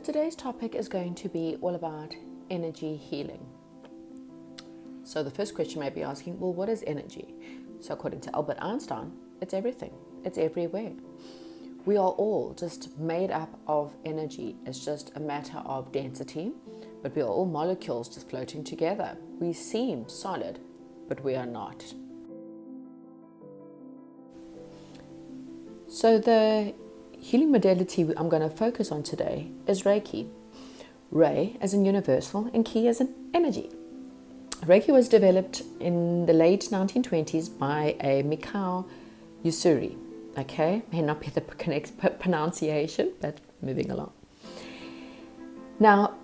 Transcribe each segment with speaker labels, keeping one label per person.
Speaker 1: today's topic is going to be all about energy healing. So the first question you may be asking, well, what is energy? So according to Albert Einstein, it's everything. It's everywhere. We are all just made up of energy. It's just a matter of density, but we are all molecules just floating together. We seem solid, but we are not. So the healing modality I'm going to focus on today is Reiki. Rei as in universal and Ki as in energy. Reiki was developed in the late 1920s by a Mikao Usuri. Okay, may not be the correct pronunciation, but moving along. Now,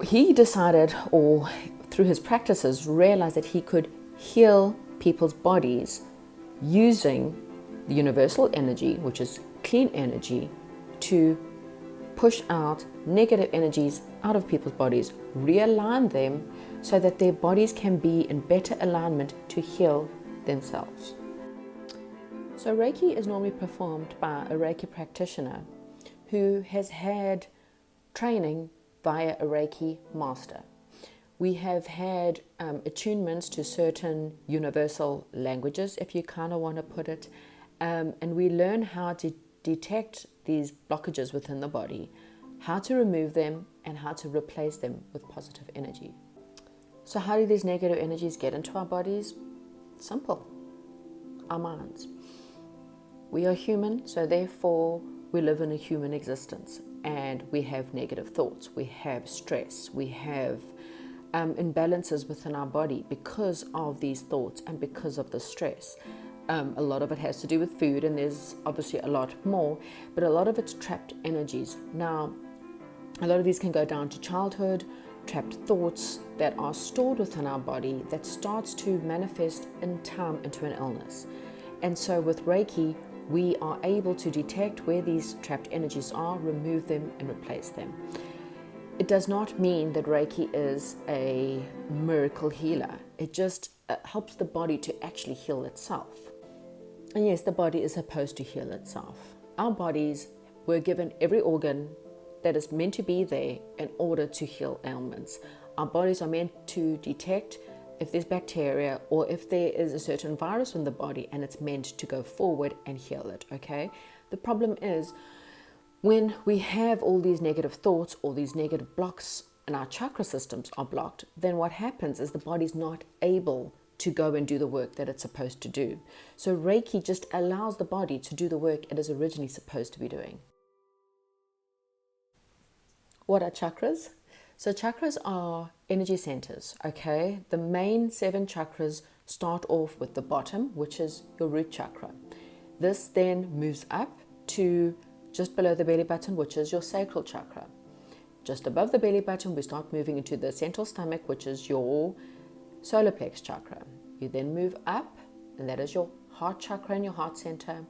Speaker 1: he decided, or through his practices, realized that he could heal people's bodies using the universal energy, which is clean energy, to push out negative energies out of people's bodies, realign them so that their bodies can be in better alignment to heal themselves. So Reiki is normally performed by a Reiki practitioner who has had training via a Reiki master. We have had attunements to certain universal languages, if you kind of want to put it, and we learn how to detect these blockages within the body, how to remove them, and how to replace them with positive energy. So how do these negative energies get into our bodies? Simple. Our minds. We are human, so therefore we live in a human existence, and we have negative thoughts, we have stress, we have imbalances within our body because of these thoughts and because of the stress. A lot of it has to do with food, and there's obviously a lot more, but a lot of it's trapped energies. Now, a lot of these can go down to childhood, trapped thoughts that are stored within our body that starts to manifest in time into an illness. And so with Reiki, we are able to detect where these trapped energies are, remove them, and replace them. It does not mean that Reiki is a miracle healer. It just helps the body to actually heal itself. And yes, the body is supposed to heal itself. Our bodies were given every organ that is meant to be there in order to heal ailments. Our bodies are meant to detect if there's bacteria or if there is a certain virus in the body, and it's meant to go forward and heal it, okay? The problem is when we have all these negative thoughts, all these negative blocks, and our chakra systems are blocked, then what happens is the body's not able to go and do the work that it's supposed to do. So Reiki just allows the body to do the work it is originally supposed to be doing. What are chakras? So chakras are energy centers, okay? The main 7 chakras start off with the bottom, which is your root chakra. This then moves up to just below the belly button, which is your sacral chakra. Just above the belly button, we start moving into the central stomach, which is your solar plex chakra. You then move up, and that is your heart chakra and your heart center.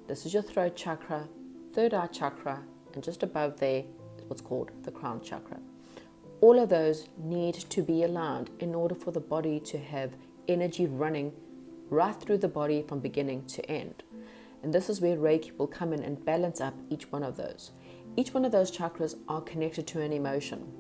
Speaker 1: This is your throat chakra, third eye chakra, and just above there is what's called the crown chakra. All of those need to be aligned in order for the body to have energy running right through the body from beginning to end. And this is where Reiki will come in and balance up each one of those. Each one of those chakras are connected to an emotion.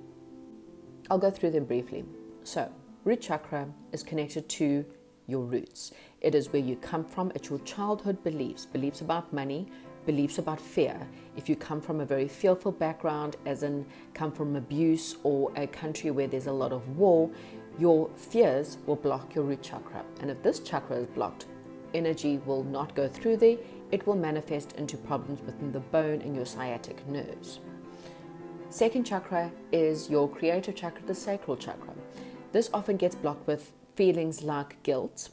Speaker 1: I'll go through them briefly. So, root chakra is connected to your roots. It is where you come from. It's your childhood beliefs about money, beliefs about fear. If you come from a very fearful background, as in come from abuse or a country where there's a lot of war, your fears will block your root chakra. And if this chakra is blocked, energy will not go through there. It will manifest into problems within the bone and your sciatic nerves. Second chakra is your creative chakra, the sacral chakra. This often gets blocked with feelings like guilt,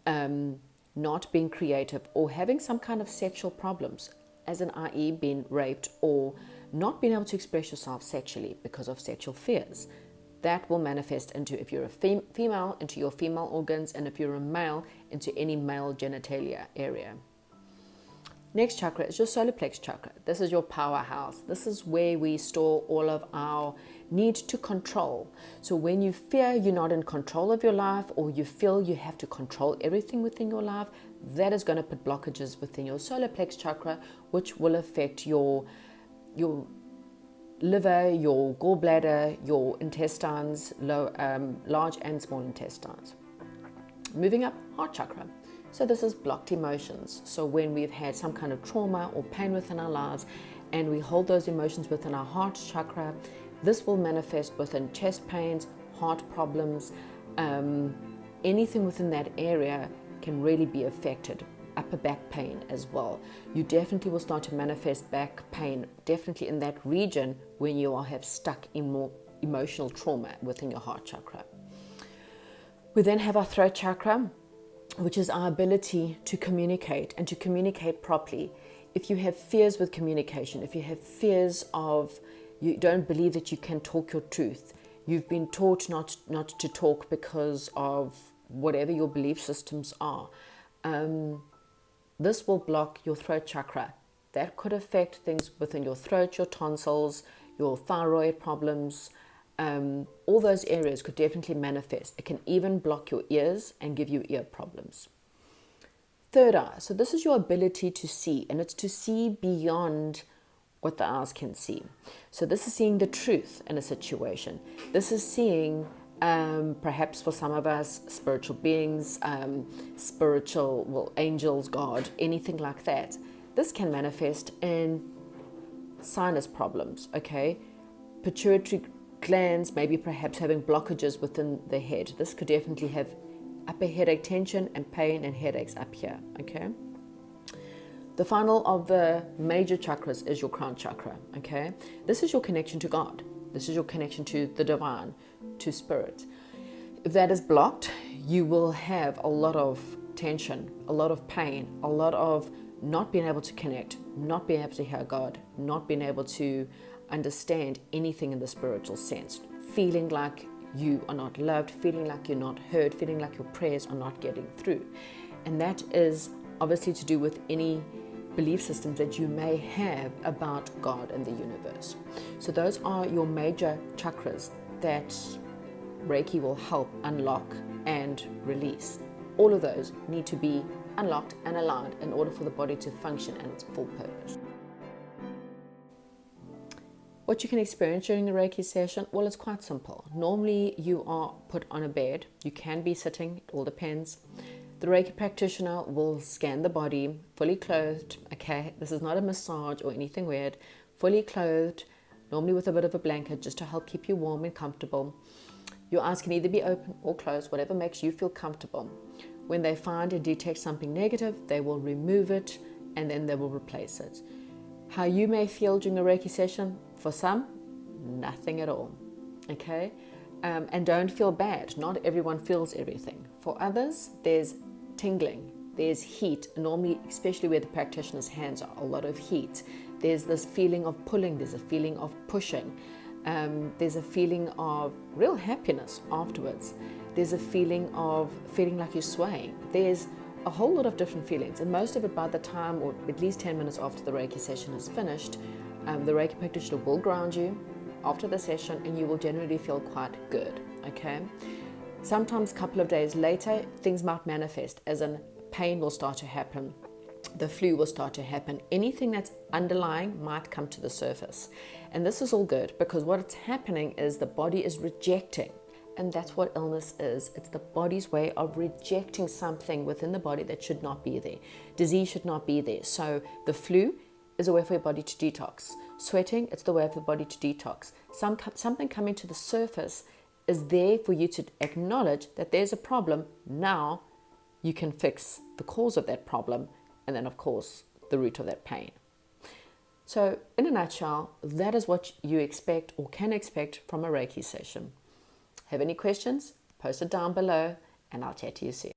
Speaker 1: not being creative, or having some kind of sexual problems, as in i.e. being raped or not being able to express yourself sexually because of sexual fears. That will manifest into, if you're a female, into your female organs, and if you're a male, into any male genitalia area. Next chakra is your solar plex chakra. This is your powerhouse. This is where we store all of our need to control. So when you fear you're not in control of your life, or you feel you have to control everything within your life, that is going to put blockages within your solar plex chakra, which will affect your liver, your gallbladder, your intestines, large and small intestines. Moving up, heart chakra. So this is blocked emotions. So when we've had some kind of trauma or pain within our lives and we hold those emotions within our heart chakra, this will manifest within chest pains, heart problems, anything within that area can really be affected. Upper back pain as well. You definitely will start to manifest back pain, definitely in that region when you have stuck in more emotional trauma within your heart chakra. We then have our throat chakra, which is our ability to communicate and to communicate properly. If you have fears with communication, if you have fears of, you don't believe that you can talk your truth, you've been taught not to talk because of whatever your belief systems are, this will block your throat chakra. That could affect things within your throat, your tonsils, your thyroid problems. All those areas could definitely manifest. It can even block your ears and give you ear problems. Third eye. So this is your ability to see, and it's to see beyond what the eyes can see. So this is seeing the truth in a situation. This is seeing, perhaps for some of us, spiritual beings, angels, God, anything like that. This can manifest in sinus problems, okay? Pituitary glands, maybe perhaps having blockages within the head. This could definitely have upper headache tension and pain and headaches up here, okay? The final of the major chakras is your crown chakra, okay? This is your connection to God. This is your connection to the divine, to spirit. If that is blocked, you will have a lot of tension, a lot of pain, a lot of not being able to connect, not being able to hear God, not being able to understand anything in the spiritual sense, feeling like you are not loved, feeling like you're not heard, feeling like your prayers are not getting through. And that is obviously to do with any belief systems that you may have about God and the universe. So those are your major chakras that Reiki will help unlock and release. All of those need to be unlocked and aligned in order for the body to function at its full purpose. What you can experience during a Reiki session, well, it's quite simple. Normally you are put on a bed. You can be sitting, it all depends. The Reiki practitioner will scan the body, fully clothed, okay? This is not a massage or anything weird. Fully clothed, normally with a bit of a blanket just to help keep you warm and comfortable. Your eyes can either be open or closed, whatever makes you feel comfortable. When they find and detect something negative, they will remove it and then they will replace it. How you may feel during a Reiki session, for some, nothing at all, okay? And don't feel bad. Not everyone feels everything. For others, there's tingling, there's heat, normally, especially where the practitioner's hands are, a lot of heat. There's this feeling of pulling, there's a feeling of pushing. There's a feeling of real happiness afterwards. There's a feeling of feeling like you're swaying. There's a whole lot of different feelings, and most of it by the time, or at least 10 minutes after the Reiki session is finished, the Reiki practitioner will ground you after the session and you will generally feel quite good, okay? Sometimes a couple of days later, things might manifest, as in pain will start to happen, the flu will start to happen, anything that's underlying might come to the surface. And this is all good because what's happening is the body is rejecting. And that's what illness is. It's the body's way of rejecting something within the body that should not be there. Disease should not be there. So the flu is a way for your body to detox. Sweating, it's the way for the body to detox. Something coming to the surface is there for you to acknowledge that there's a problem. Now you can fix the cause of that problem and then, of course, the root of that pain. So in a nutshell, that is what you expect or can expect from a Reiki session. Have any questions? Post it down below and I'll chat to you soon.